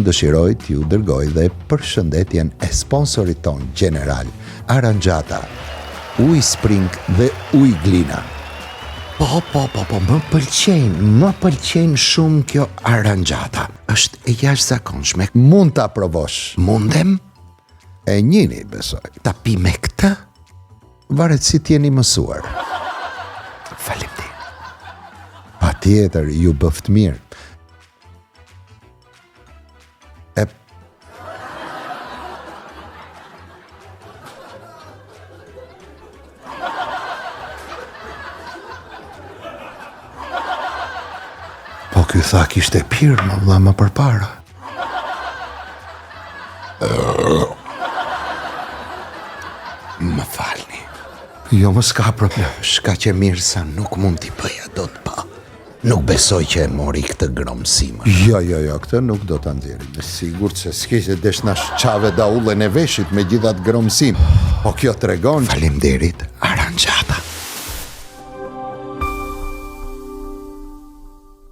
Dëshiroj t'ju dërgoj dhe përshëndetjen e sponsorit ton general, Aranjata, Uj Spring dhe Uj Glina. Po, më pëlqejnë shumë kjo Aranjata. Është e jashtëzakonshme. Mund ta provosh. Mundem? E njini, besoj. Ta pi me këtë? Varet si t'jeni mësuar. Faleminderit. Patjetër, ju bëft mirë. Po ky tha kishte pirë më vlla më përpara. Më falni. Jo, më s'ka problem. Shka që mirë sa nuk mund t'i bëja do t'pa. Nuk besoj që e mori këtë gromësim. Jo, këtë nuk do t'a nxjerrim. Sigur se s'kishte desh na shqave daullën e veshit me gjithat gromësim. Po kjo tregon. Faleminderit, Aranjata.